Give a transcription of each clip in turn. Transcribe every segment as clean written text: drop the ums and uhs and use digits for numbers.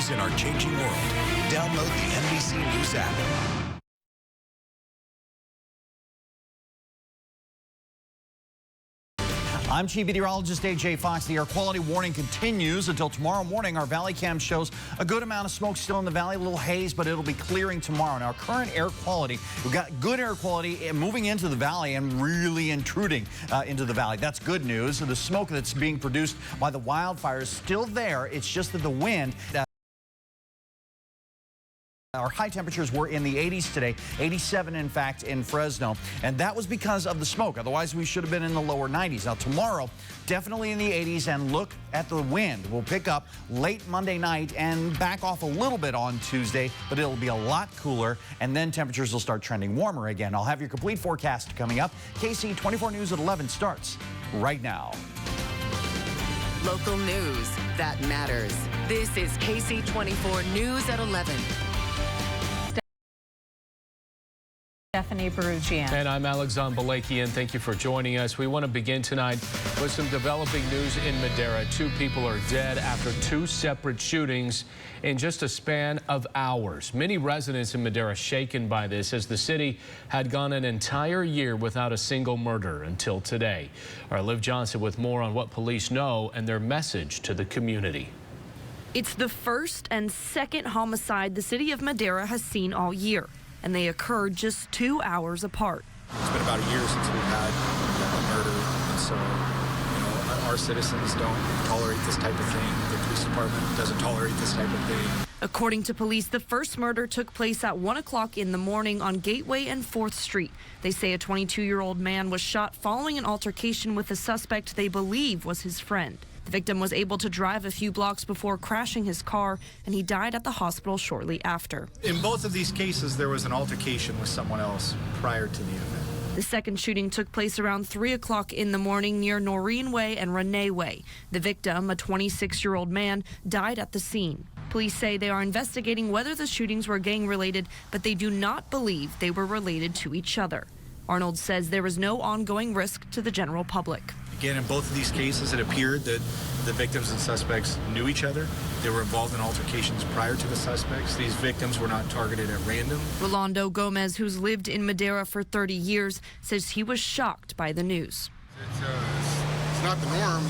news in our changing world. Download the NBC News app. I'm Chief Meteorologist A.J. Fox. The air quality warning continues until tomorrow morning. Our valley cam shows a good amount of smoke still in the valley, a little haze, but it'll be clearing tomorrow. Now, our current air quality, we've got good air quality moving into the valley and really intruding into the valley. That's good news. The smoke that's being produced by the wildfires is still there. It's just that the wind... Our high temperatures were in the 80s today, 87 in fact in Fresno, and that was because of the smoke. Otherwise, we should have been in the lower 90s. Now tomorrow, definitely in the 80s, and look at the wind. We'll pick up late Monday night and back off a little bit on Tuesday, but it'll be a lot cooler, and then temperatures will start trending warmer again. I'll have your complete forecast coming up. Ksee 24 News at 11 starts right now. Local news that matters. This is Ksee 24 News at 11. Stephanie Perugian. And I'm Alexander Balakian. Thank you for joining us. We want to begin tonight with some developing news in Madera. 2 people are dead after 2 separate shootings in just a span of hours. Many residents in Madera shaken by this, as the city had gone an entire year without a single murder until today. Our Liv Johnson with more on what police know and their message to the community. It's the first and second homicide the city of Madera has seen all year, and they occurred just 2 hours apart. It's been about a year since we've had a murder, and so, our citizens don't tolerate this type of thing. The police department doesn't tolerate this type of thing. According to police, the first murder took place at 1 o'clock in the morning on Gateway and 4th Street. They say a 22-year-old man was shot following an altercation with a suspect they believe was his friend. The victim was able to drive a few blocks before crashing his car, and he died at the hospital shortly after. In both of these cases, there was an altercation with someone else prior to the event. The second shooting took place around 3 o'clock in the morning near Noreen Way and Renee Way. The victim, a 26-year-old man, died at the scene. Police say they are investigating whether the shootings were gang-related, but they do not believe they were related to each other. Arnold says there is no ongoing risk to the general public. Again, in both of these cases, it appeared that the victims and suspects knew each other. They were involved in altercations prior to the suspects. These victims were not targeted at random. Rolando Gomez, who's lived in Madera for 30 years, says he was shocked by the news. It's not the norm,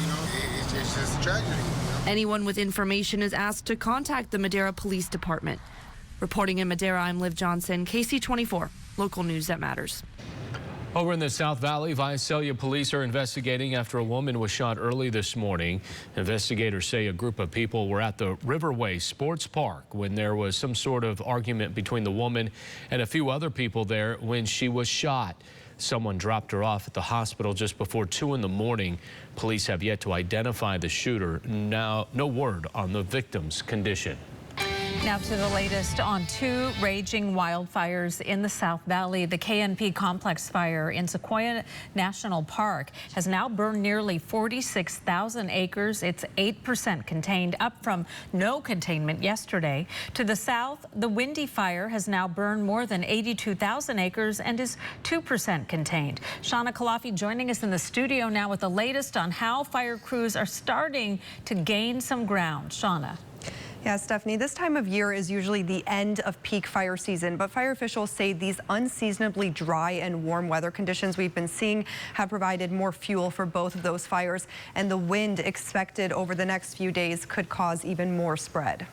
it's just a tragedy. Anyone with information is asked to contact the Madera Police Department. Reporting in Madera, I'm Liv Johnson, Ksee 24, local news that matters. Over in the South Valley, Visalia police are investigating after a woman was shot early this morning. Investigators say a group of people were at the Riverway Sports Park when there was some sort of argument between the woman and a few other people there when she was shot. Someone dropped her off at the hospital just before 2 in the morning. Police have yet to identify the shooter. Now, no word on the victim's condition. Now to the latest on 2 raging wildfires in the South Valley. The KNP complex fire in Sequoia National Park has now burned nearly 46,000 acres. It's 8% contained, up from no containment yesterday. To the south, the Windy fire has now burned more than 82,000 acres and is 2% contained. Shauna Kalafi joining us in the studio now with the latest on how fire crews are starting to gain some ground. Shauna. Yeah, Stephanie, this time of year is usually the end of peak fire season, but fire officials say these unseasonably dry and warm weather conditions we've been seeing have provided more fuel for both of those fires, and the wind expected over the next few days could cause even more spread.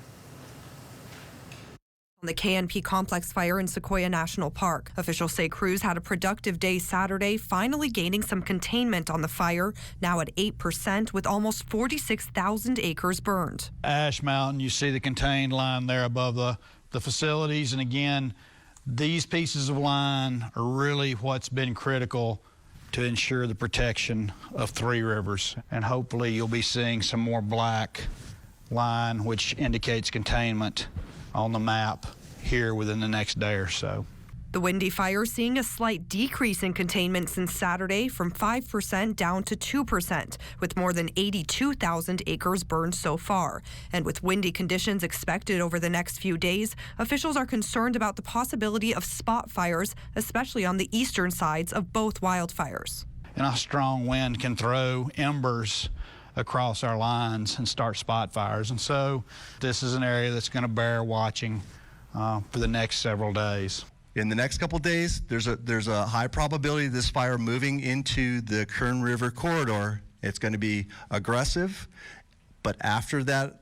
The KNP complex fire in Sequoia National Park. Officials say crews had a productive day Saturday, finally gaining some containment on the fire, now at 8% with almost 46,000 acres burned. Ash Mountain, you see the contained line there above the facilities, and again, these pieces of line are really what's been critical to ensure the protection of Three Rivers, and hopefully you'll be seeing some more black line which indicates containment on the map here within the next day or so. The Windy fire seeing a slight decrease in containment since Saturday, from 5% down to 2%, with more than 82,000 acres burned so far. And with windy conditions expected over the next few days, officials are concerned about the possibility of spot fires, especially on the eastern sides of both wildfires. And a strong wind can throw embers across our lines and start spot fires. And so this is an area that's going to bear watching for the next several days. In the next couple days, there's a high probability of this fire moving into the Kern River corridor. It's going to be aggressive, but after that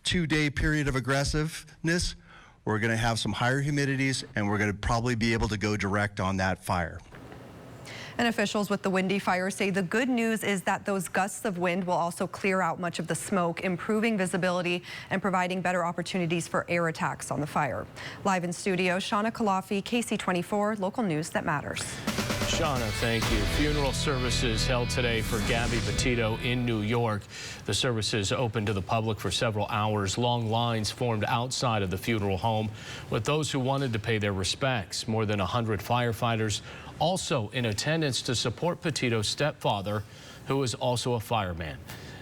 2-day period of aggressiveness, we're going to have some higher humidities, and we're going to probably be able to go direct on that fire. And officials with the Windy Fire say the good news is that those gusts of wind will also clear out much of the smoke, improving visibility and providing better opportunities for air attacks on the fire. Live in studio, Shauna Kalafi, KC24, local news that matters. Shauna, thank you. Funeral services held today for Gabby Petito in New York. The services opened to the public for several hours. Long lines formed outside of the funeral home with those who wanted to pay their respects. More than 100 firefighters also in attendance to support Petito's stepfather, who is also a fireman.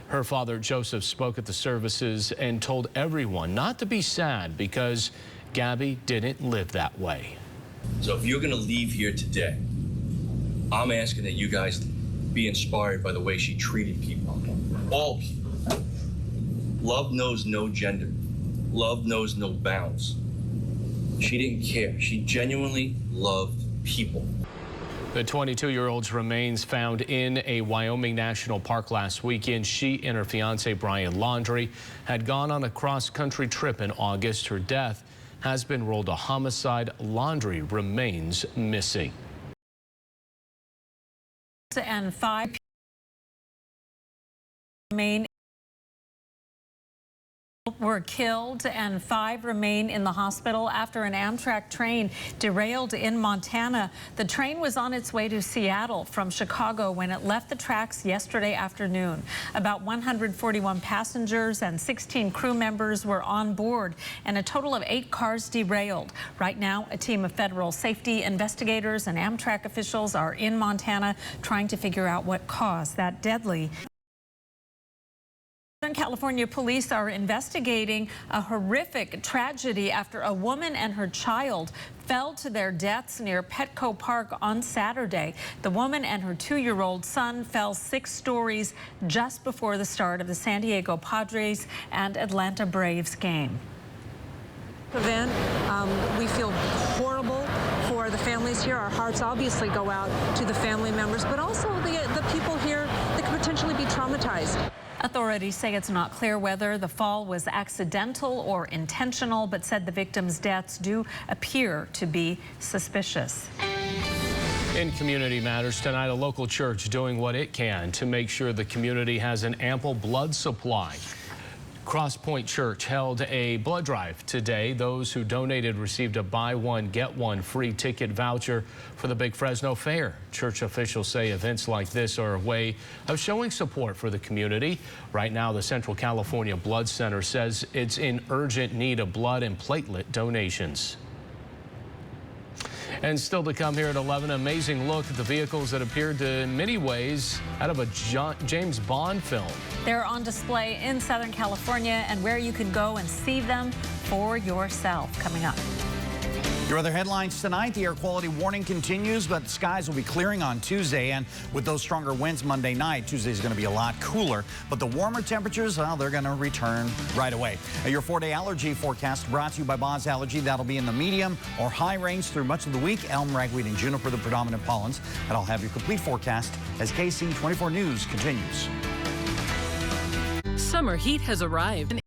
Her father, Joseph, spoke at the services and told everyone not to be sad because Gabby didn't live that way. So if you're going to leave here today, I'm asking that you guys be inspired by the way she treated people. All people. Love knows no gender. Love knows no bounds. She didn't care. She genuinely loved people. The 22-year-old's remains found in a Wyoming National Park last weekend. She and her fiance, Brian Laundrie, had gone on a cross-country trip in August. Her death has been ruled a homicide. Laundrie remains missing. And 5 remain were killed and 5 remain in the hospital after an Amtrak train derailed in Montana. The train was on its way to Seattle from Chicago when it left the tracks yesterday afternoon. About 141 passengers and 16 crew members were on board, and a total of 8 cars derailed. Right now, a team of federal safety investigators and Amtrak officials are in Montana trying to figure out what caused that deadly. Southern California police are investigating a horrific tragedy after a woman and her child fell to their deaths near Petco Park on Saturday. The woman and her 2-year-old son fell 6 stories just before the start of the San Diego Padres and Atlanta Braves game. Event, we feel horrible for the families here. Our hearts obviously go out to the family members, but also the people here that could potentially be traumatized. Authorities say it's not clear whether the fall was accidental or intentional, but said the victims' deaths do appear to be suspicious. In community matters tonight, a local church doing what it can to make sure the community has an ample blood supply. Cross Point Church held a blood drive today. Those who donated received a buy one, get one free ticket voucher for the Big Fresno Fair. Church officials say events like this are a way of showing support for the community. Right now, the Central California Blood Center says it's in urgent need of blood and platelet donations. And still to come here at 11, an amazing look at the vehicles that appeared to, in many ways, out of a James Bond film. They're on display in Southern California and where you can go and see them for yourself. Coming up. Your other headlines tonight, the air quality warning continues, but skies will be clearing on Tuesday. And with those stronger winds Monday night, Tuesday is going to be a lot cooler. But the warmer temperatures, well, they're going to return right away. Your 4-day allergy forecast brought to you by Boz Allergy. That'll be in the medium or high range through much of the week. Elm, ragweed, and juniper, the predominant pollens. And I'll have your complete forecast as KC24 News continues. Summer heat has arrived.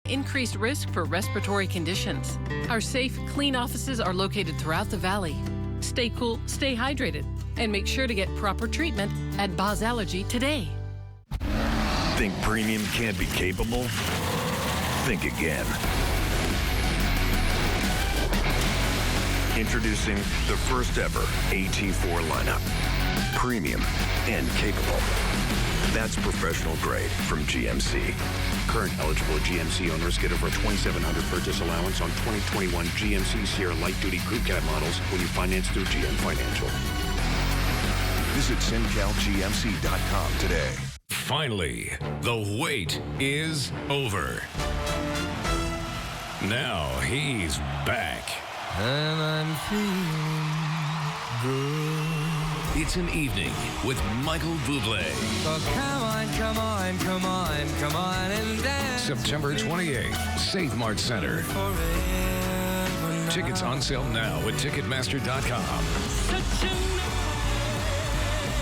Increased risk for respiratory conditions. Our safe, clean offices are located throughout the valley. Stay cool, stay hydrated, and make sure to get proper treatment at Boz Allergy today. Think premium can't be capable? Think again. Introducing the first ever AT4 lineup. Premium and capable. That's professional grade from GMC. Current eligible GMC owners get over $2,700 purchase allowance on 2021 GMC Sierra light-duty crew cab models when you finance through GM Financial. Visit SimCalGMC.com today. Finally, the wait is over. Now he's back. And I'm feeling good. It's an evening with Michael Bublé. So come on, come on, come on, come on and dance. September 28th, Save Mart Center. Tickets on sale now at Ticketmaster.com.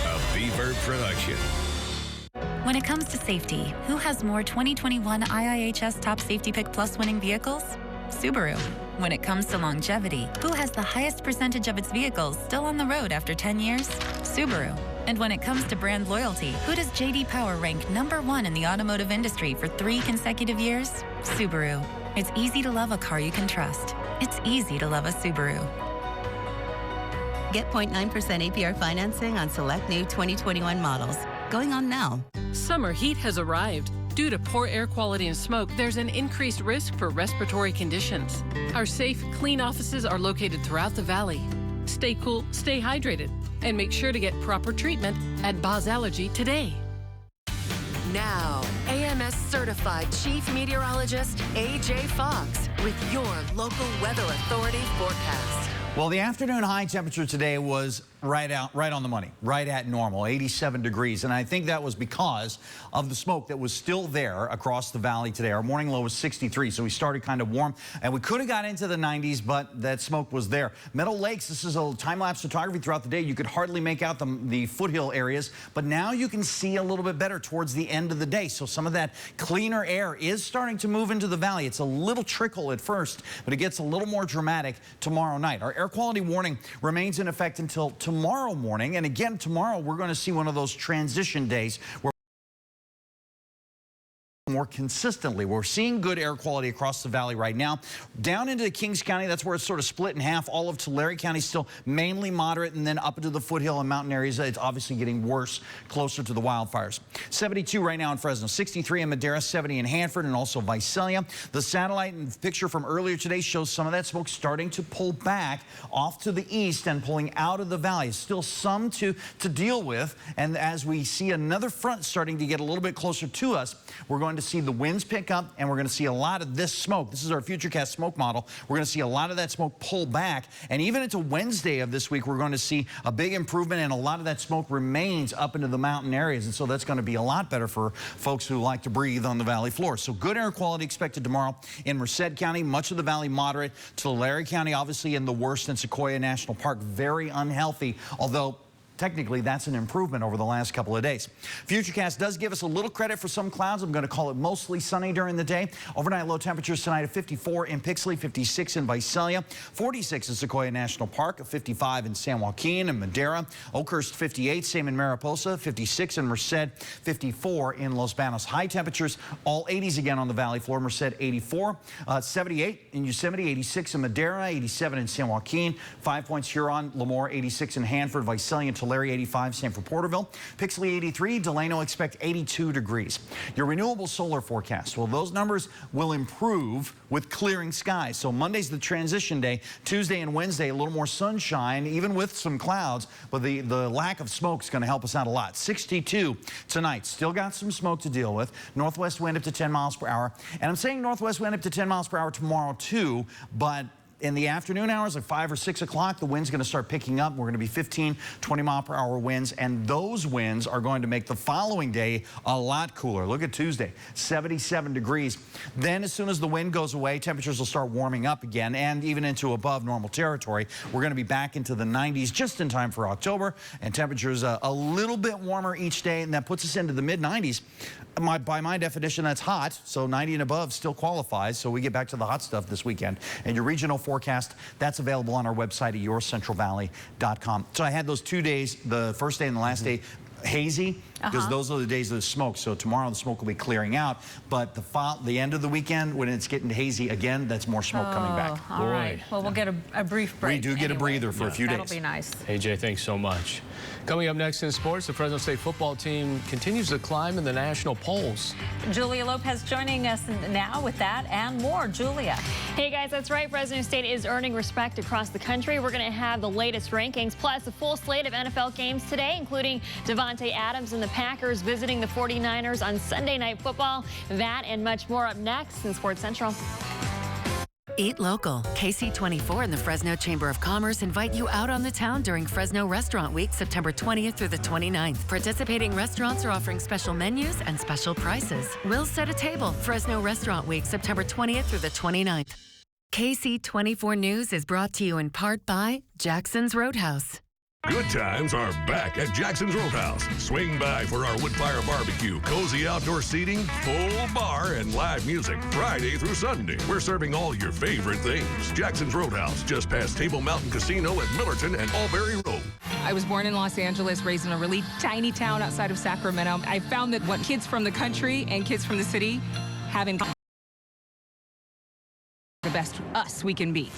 A Beaver production. When it comes to safety, who has more 2021 IIHS Top Safety Pick Plus winning vehicles? Subaru. When it comes to longevity, who has the highest percentage of its vehicles still on the road after 10 years? Subaru. And when it comes to brand loyalty, who does J.D. Power rank #1 in the automotive industry for 3 consecutive years? Subaru. It's easy to love a car you can trust. It's easy to love a Subaru. Get 0.9% APR financing on select new 2021 models. Going on now. Summer heat has arrived. Due to poor air quality and smoke, there's an increased risk for respiratory conditions. Our safe, clean offices are located throughout the valley. Stay cool, stay hydrated, and make sure to get proper treatment at Boz Allergy today. Now, AMS certified chief meteorologist AJ Fox with your local weather authority forecast. Well, the afternoon high temperature today was right on the money, right at normal, 87 degrees. And I think that was because of the smoke that was still there across the valley today. Our morning low was 63, so we started kind of warm. And we could have got into the 90s, but that smoke was there. Meadow Lakes, this is a time-lapse photography throughout the day. You could hardly make out the foothill areas, but now you can see a little bit better towards the end of the day. So some of that cleaner air is starting to move into the valley. It's a little trickle at first, but it gets a little more dramatic tomorrow night. Our air quality warning remains in effect until tomorrow morning. And again, tomorrow we're going to see one of those transition days where more consistently. We're seeing good air quality across the valley right now. Down into Kings County, that's where it's sort of split in half. All of Tulare County still mainly moderate, and then up into the foothill and mountain areas, it's obviously getting worse closer to the wildfires. 72 right now in Fresno, 63 in Madera, 70 in Hanford, and also Visalia. The satellite and picture from earlier today shows some of that smoke starting to pull back off to the east and pulling out of the valley. Still some to deal with, and as we see another front starting to get a little bit closer to us, we're going to see the winds pick up, and we're going to see a lot of this smoke. This is our Futurecast smoke model. We're going to see a lot of that smoke pull back, and even into Wednesday of this week, we're going to see a big improvement, and a lot of that smoke remains up into the mountain areas, and so that's going to be a lot better for folks who like to breathe on the valley floor. So good air quality expected tomorrow in Merced County, much of the valley moderate. Tulare County, obviously in the worst, in Sequoia National Park, very unhealthy, although technically, that's an improvement over the last couple of days. Futurecast does give us a little credit for some clouds. I'm going to call it mostly sunny during the day. Overnight low temperatures tonight of 54 in Pixley, 56 in Visalia, 46 in Sequoia National Park, 55 in San Joaquin and Madera, Oakhurst 58, same in Mariposa, 56 in Merced, 54 in Los Banos. High temperatures, all 80s again on the valley floor. Merced 84, 78 in Yosemite, 86 in Madera, 87 in San Joaquin, 5 points Huron, Lemoore 86 in Hanford, Visalia and Tulare 85, same for Porterville. Pixley 83, Delano expect 82 degrees. Your renewable solar forecast, well, those numbers will improve with clearing skies. So Monday's the transition day. Tuesday and Wednesday, a little more sunshine, even with some clouds, but the lack of smoke is going to help us out a lot. 62 tonight. Still got some smoke to deal with. Northwest wind up to 10 miles per hour. And I'm saying northwest wind up to 10 miles per hour tomorrow too, but in the afternoon hours, like 5 or 6 o'clock, the wind's going to start picking up. We're going to be 15, 20 mile per hour winds, and those winds are going to make the following day a lot cooler. Look at Tuesday, 77 degrees. Then as soon as the wind goes away, temperatures will start warming up again and even into above normal territory. We're going to be back into the 90s just in time for October, and temperatures a little bit warmer each day, and that puts us into the mid-90s. By my definition, that's hot, so 90 and above still qualifies, so we get back to the hot stuff this weekend. And your regional forecast, that's available on our website at yourcentralvalley.com. So I had those 2 days, the first day and the last day, hazy, because those are the days of the smoke. So tomorrow the smoke will be clearing out, but the end of the weekend, when it's getting hazy again, that's more smoke coming back. All right. Well, we'll get a brief break. We do get a breather for a few days. That'll be nice. AJ, thanks so much. Coming up next in sports, the Fresno State football team continues to climb in the national polls. Julia Lopez joining us now with that and more. Julia. Hey guys, that's right. Fresno State is earning respect across the country. We're going to have the latest rankings, plus a full slate of NFL games today, including Devontae Adams and the Packers visiting the 49ers on Sunday Night Football. That and much more up next in Sports Central. Eat local. KC24 and the Fresno Chamber of Commerce invite you out on the town during Fresno Restaurant Week, September 20th through the 29th. Participating restaurants are offering special menus and special prices. We'll set a table. Fresno Restaurant Week, September 20th through the 29th. KC24 News is brought to you in part by Jackson's Roadhouse. Good times are back at Jackson's Roadhouse. Swing by for our wood-fire barbecue, cozy outdoor seating, full bar, and live music Friday through Sunday. We're serving all your favorite things. Jackson's Roadhouse, just past Table Mountain Casino at Millerton and Albury Road. I was born in Los Angeles, raised in a really tiny town outside of Sacramento. I found that what kids from the country and kids from the city have in common, the best us we can be.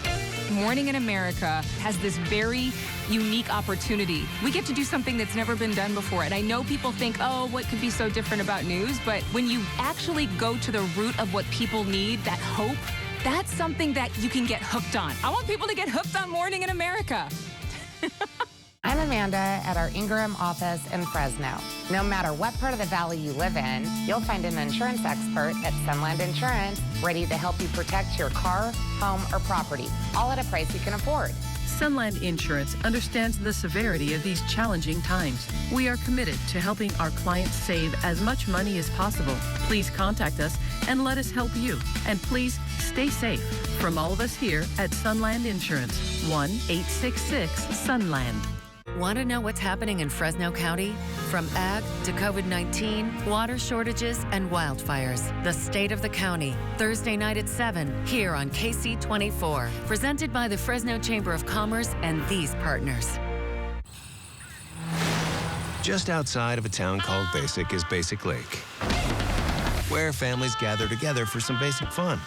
Morning in America has this very unique opportunity. We get to do something that's never been done before. And I know people think, oh, what could be so different about news? But when you actually go to the root of what people need, that hope, that's something that you can get hooked on. I want people to get hooked on Morning in America. I'm Amanda at our Ingram office in Fresno. No matter what part of the valley you live in, you'll find an insurance expert at Sunland Insurance ready to help you protect your car, home, or property, all at a price you can afford. Sunland Insurance understands the severity of these challenging times. We are committed to helping our clients save as much money as possible. Please contact us and let us help you. And please stay safe. From all of us here at Sunland Insurance, 1-866-SUNLAND. Want to know what's happening in Fresno County? From ag to COVID-19, water shortages, and wildfires. The State of the County, Thursday night at 7, here on KC24. Presented by the Fresno Chamber of Commerce and these partners. Just outside of a town called Basic is Basic Lake, where families gather together for some basic fun.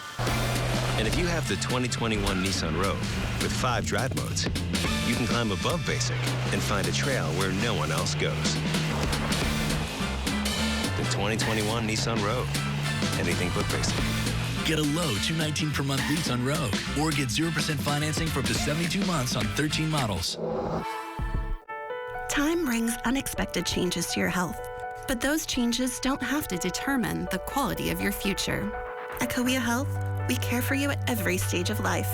And if you have the 2021 Nissan Rogue with 5 drive modes, you can climb above Basic and find a trail where no one else goes. The 2021 Nissan Rogue. Anything but basic. Get a low $219 per month lease on Rogue, or get 0% financing for up to 72 months on 13 models. Time brings unexpected changes to your health, but those changes don't have to determine the quality of your future. At Kauai Health, we care for you at every stage of life,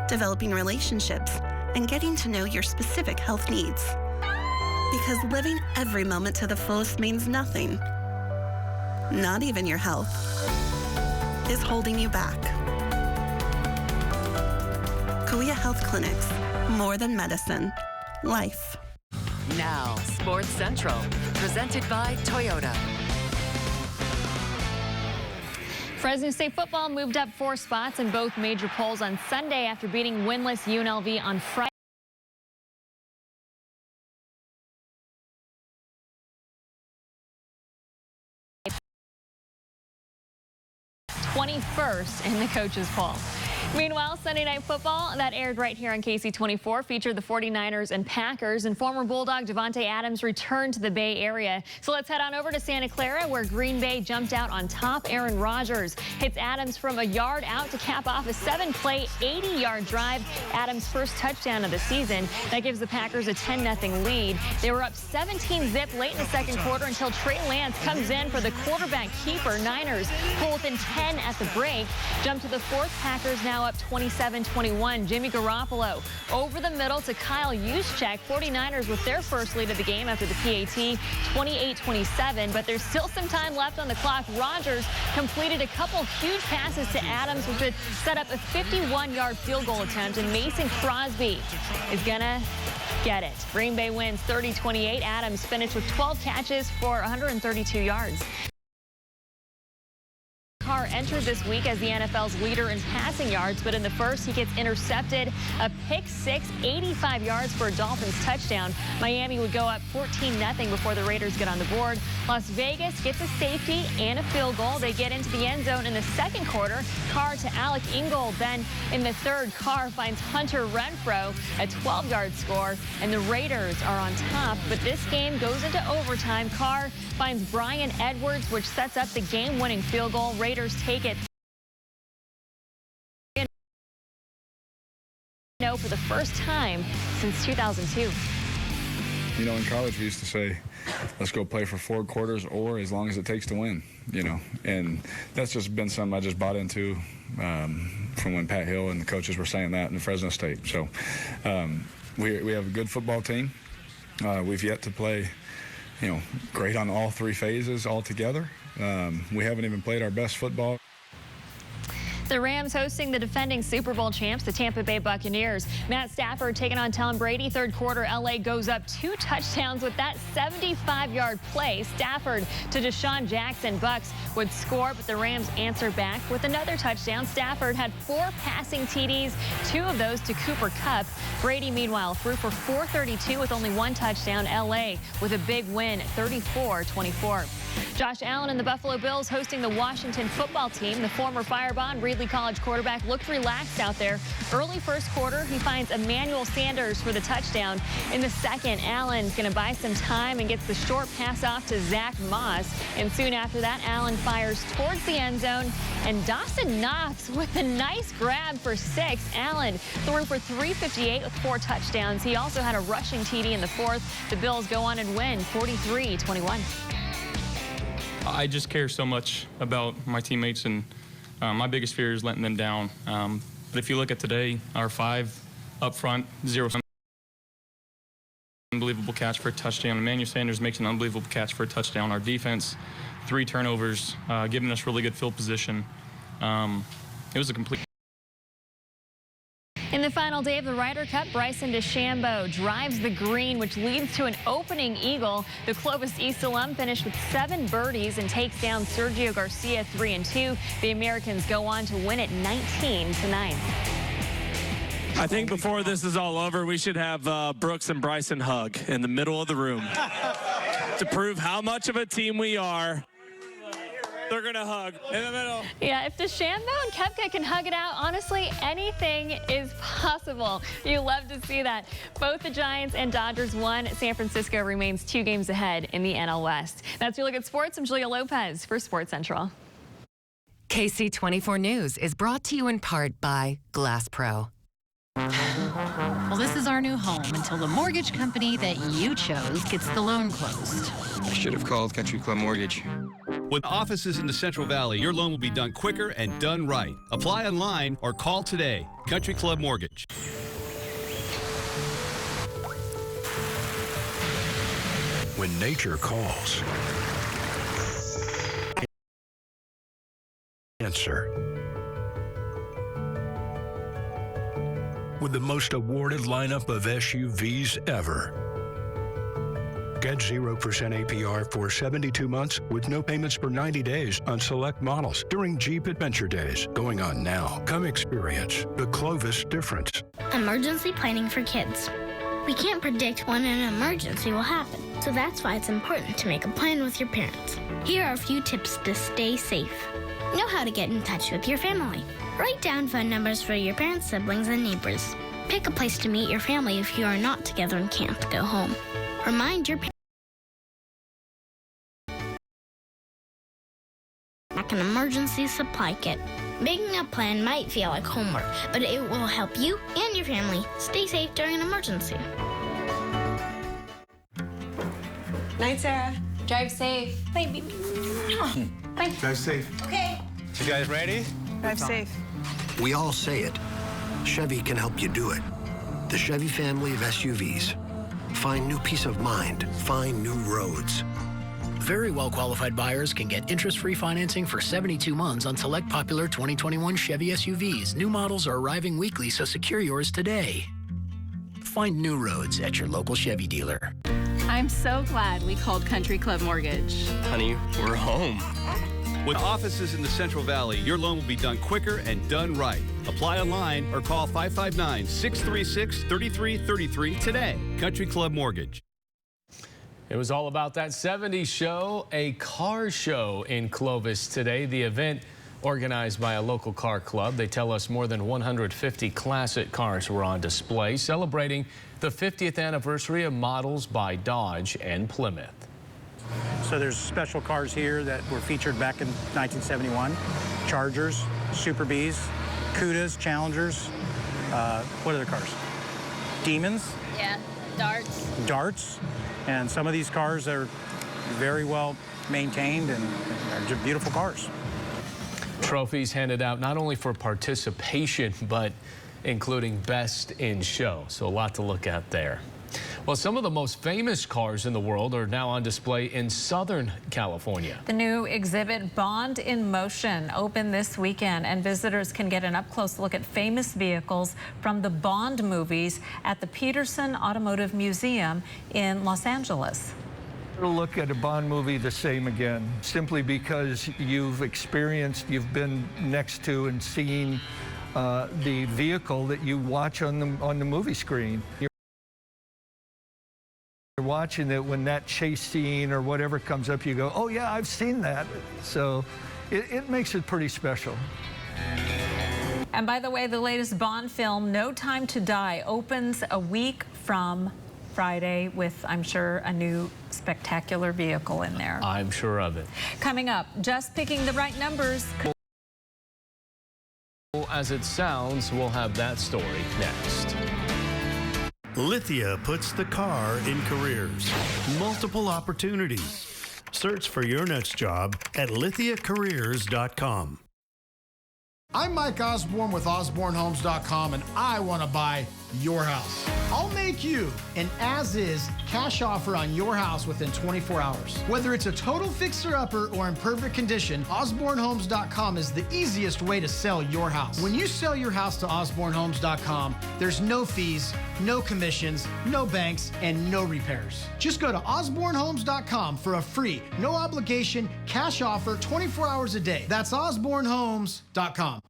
developing relationships and getting to know your specific health needs. Because living every moment to the fullest means nothing, not even your health, is holding you back. Kauai Health Clinics, more than medicine, life. Now, Sports Central, presented by Toyota. Fresno State football moved up 4 spots in both major polls on Sunday after beating winless UNLV on Friday. 21st in the coaches poll. Meanwhile, Sunday Night Football, that aired right here on KC24, featured the 49ers and Packers, and former Bulldog Davante Adams returned to the Bay Area. So let's head on over to Santa Clara, where Green Bay jumped out on top. Aaron Rodgers hits Adams from a yard out to cap off a 7-play, 80-yard drive. Adams' first touchdown of the season. That gives the Packers a 10-0 lead. They were up 17-0 late in the second quarter until Trey Lance comes in for the quarterback keeper. Niners pull within 10 at the break. Jump to the fourth. Packers now up 27-21. Jimmy Garoppolo over the middle to Kyle Juszczyk. 49ers with their first lead of the game after the PAT, 28-27. But there's still some time left on the clock. Rodgers completed a couple huge passes to Adams, which would set up a 51-yard field goal attempt. And Mason Crosby is gonna get it. Green Bay wins 30-28. Adams finished with 12 catches for 132 yards. Carr entered this week as the NFL's leader in passing yards, but in the first, he gets intercepted. A pick six, 85 yards for a Dolphins touchdown. Miami would go up 14-0 before the Raiders get on the board. Las Vegas gets a safety and a field goal. They get into the end zone in the second quarter. Carr to Alec Ingold. Then in the third, Carr finds Hunter Renfrow, a 12-yard score, and the Raiders are on top. But this game goes into overtime. Carr finds Brian Edwards, which sets up the game-winning field goal. Raiders take it for the first time since 2002. You know, in college we used to say, let's go play for 4 quarters or as long as it takes to win, you know. And that's just been something I just bought into from when Pat Hill and the coaches were saying that in Fresno State. So we have a good football team. We've yet to play, you know, great on all 3 phases all together. We haven't even played our best football. The Rams hosting the defending Super Bowl champs, the Tampa Bay Buccaneers. Matt Stafford taking on Tom Brady. Third quarter, LA goes up 2 touchdowns with that 75-yard play. Stafford to Deshaun Jackson. Bucks would score, but the Rams answer back with another touchdown. Stafford had 4 passing TDs, 2 of those to Cooper Kupp. Brady, meanwhile, threw for 432 with only 1 touchdown. LA with a big win, 34-24. Josh Allen and the Buffalo Bills hosting the Washington football team. The former Fireball Reedley College quarterback looked relaxed out there. Early first quarter, he finds Emmanuel Sanders for the touchdown. In the second, Allen's going to buy some time and gets the short pass off to Zach Moss. And soon after that, Allen fires towards the end zone. And Dawson Knox with a nice grab for 6. Allen threw for 358 with 4 touchdowns. He also had a rushing TD in the 4th. The Bills go on and win 43-21. I just care so much about my teammates, and my biggest fear is letting them down. But if you look at today, our 5 up front, 0 unbelievable catch for a touchdown. Emmanuel Sanders makes an unbelievable catch for a touchdown. Our defense, 3 turnovers, giving us really good field position. It was a complete. In the final day of the Ryder Cup, Bryson DeChambeau drives the green, which leads to an opening eagle. The Clovis East alum finished with 7 birdies and takes down Sergio Garcia 3-2. The Americans go on to win it 19-9. I think before this is all over, we should have Brooks and Bryson hug in the middle of the room to prove how much of a team we are. They're going to hug in the middle. Yeah, if DeChambeau and Koepka can hug it out, honestly, anything is possible. You love to see that. Both the Giants and Dodgers won. San Francisco remains 2 games ahead in the NL West. That's your look at sports. I'm Julia Lopez for Sports Central. KC 24 News is brought to you in part by Glass Pro. Well, this is our new home until the mortgage company that you chose gets the loan closed. I should have called Country Club Mortgage. With offices in the Central Valley, your loan will be done quicker and done right. Apply online or call today. Country Club Mortgage. When nature calls, answer. With the most awarded lineup of SUVs ever. Get 0% APR for 72 months with no payments for 90 days on select models during Jeep Adventure Days. Going on now. Come experience the Clovis difference. Emergency planning for kids. We can't predict when an emergency will happen, so that's why it's important to make a plan with your parents. Here are a few tips to stay safe. Know how to get in touch with your family. Write down phone numbers for your parents, siblings, and neighbors. Pick a place to meet your family if you are not together and can't go home. Remind your parents pack an emergency supply kit. Making a plan might feel like homework, but it will help you and your family stay safe during an emergency. Night, Sarah. Drive safe. Bye, baby. Bye. Drive safe. Okay. You guys ready? Drive safe. We all say it. Chevy can help you do it. The Chevy family of SUVs. Find new peace of mind. Find new roads. Very well-qualified buyers can get interest-free financing for 72 months on select popular 2021 Chevy SUVs. New models are arriving weekly, so secure yours today. Find new roads at your local Chevy dealer. I'm so glad we called Country Club Mortgage. Honey, we're home. With offices in the Central Valley, your loan will be done quicker and done right. Apply online or call 559-636-3333 today. Country Club Mortgage. It was all about that 70s show, a car show in Clovis today. The event organized by a local car club. They tell us more than 150 classic cars were on display, celebrating the 50th anniversary of models by Dodge and Plymouth. So there's special cars here that were featured back in 1971. Chargers, Super Bs, Cudas, Challengers. What other cars? Demons? Yeah, darts. Darts. And some of these cars are very well maintained and are just beautiful cars. Trophies handed out not only for participation, but including Best in Show. So a lot to look at there. Well, some of the most famous cars in the world are now on display in Southern California. The new exhibit, Bond in Motion, opened this weekend, and visitors can get an up-close look at famous vehicles from the Bond movies at the Peterson Automotive Museum in Los Angeles. Look at a Bond movie the same again, simply because you've been next to and seen the vehicle that you watch on the movie screen. You're watching it when that chase scene or whatever comes up, you go, oh yeah, I've seen that. So it makes it pretty special. And by the way, the latest Bond film, No Time to Die, opens a week from Friday with, I'm sure, a new spectacular vehicle in there. I'm sure of it. Coming up, just picking the right numbers. As it sounds, we'll have that story next. Lithia puts the car in careers. Multiple opportunities. Search for your next job at lithiacareers.com. I'm Mike Osborne with OsborneHomes.com, and I want to buy your house. I'll make you an as-is cash offer on your house within 24 hours. Whether it's a total fixer-upper or in perfect condition, OsborneHomes.com is the easiest way to sell your house. When you sell your house to OsborneHomes.com, there's no fees, no commissions, no banks, and no repairs. Just go to OsborneHomes.com for a free, no obligation cash offer 24 hours a day. That's OsborneHomes.com.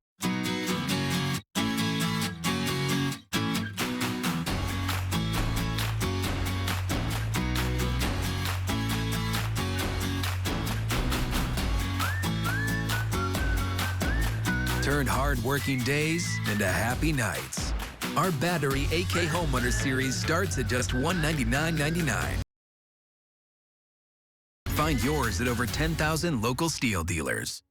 Turn hard-working days into happy nights. Our battery AK Homeowner Series starts at just $199.99. Find yours at over 10,000 local steel dealers.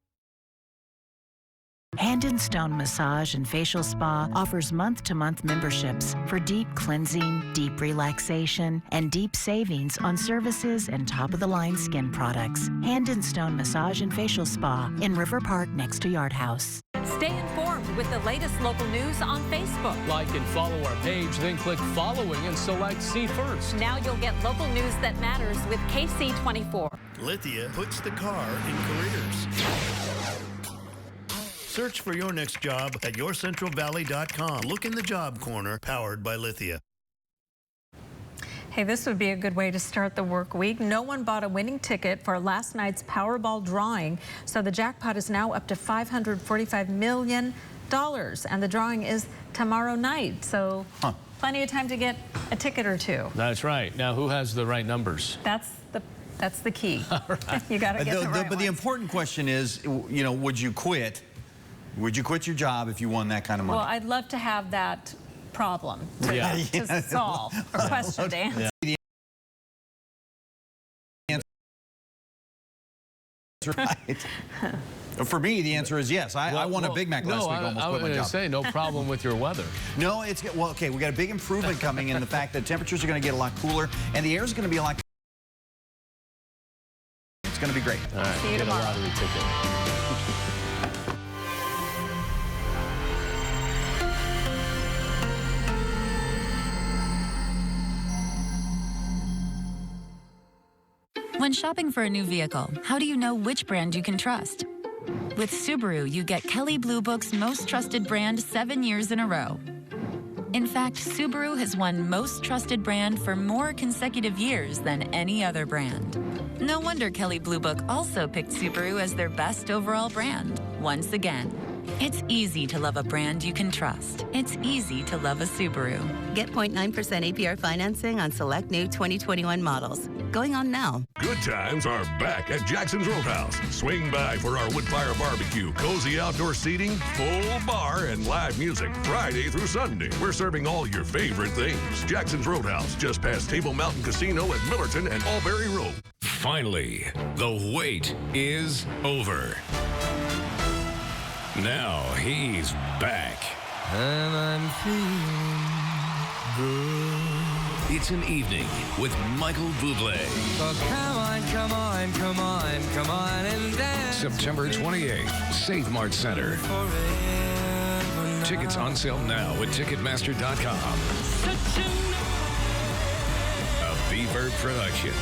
Hand and Stone Massage and Facial Spa offers month-to-month memberships for deep cleansing, deep relaxation, and deep savings on services and top-of-the-line skin products. Hand and Stone Massage and Facial Spa in River Park next to Yard House. Stay informed with the latest local news on Facebook. Like and follow our page, then click following and select See First. Now you'll get local news that matters with KC24. Lithia puts the car in careers. Search for your next job at yourcentralvalley.com. Look in the job corner, powered by Lithia. Hey, this would be a good way to start the work week. No one bought a winning ticket for last night's Powerball drawing, so the jackpot is now up to $545 million, and the drawing is tomorrow night, so plenty of time to get a ticket or two. That's right. Now, who has the right numbers? That's the key. Right. You got to get the right But the important question is, you know, would you quit? Would you quit your job if you won that kind of money? Well, I'd love to have that problem to solve, or question to answer. The answer, right. For me, the answer is yes. I won a Big Mac last week. Almost quit my job. I was going to say, no problem with your weather. No, it's well, okay. We got a big improvement coming in the fact that temperatures are going to get a lot cooler, and the air is going to be a lot. It's going to be great. All right, see you tomorrow. Get a lottery ticket. When shopping for a new vehicle, how do you know which brand you can trust? With Subaru, you get Kelley Blue Book's most trusted brand 7 years in a row. In fact, Subaru has won most trusted brand for more consecutive years than any other brand. No wonder Kelley Blue Book also picked Subaru as their best overall brand, once again. It's easy to love a brand you can trust. It's easy to love a Subaru. Get 0.9% APR financing on select new 2021 models. Going on now. Good times are back at Jackson's Roadhouse. Swing by for our wood-fire barbecue, cozy outdoor seating, full bar, and live music Friday through Sunday. We're serving all your favorite things. Jackson's Roadhouse, just past Table Mountain Casino at Millerton and Albury Road. Finally, the wait is over. Now he's back. And I'm feeling good. It's an evening with Michael Bublé. Oh, come on, come on, come on, come on and dance. September 28th, Save Mart Center. Tickets on sale now at Ticketmaster.com. A Beaver production.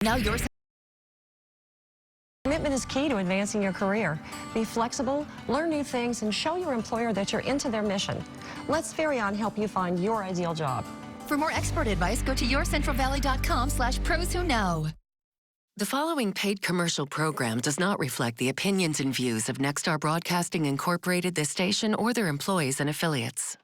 Now yours. Commitment is key to advancing your career. Be flexible, learn new things, and show your employer that you're into their mission. Let Spherion help you find your ideal job. For more expert advice, go to yourcentralvalley.com/pros who know. The following paid commercial program does not reflect the opinions and views of Nexstar Broadcasting Incorporated, this station, or their employees and affiliates.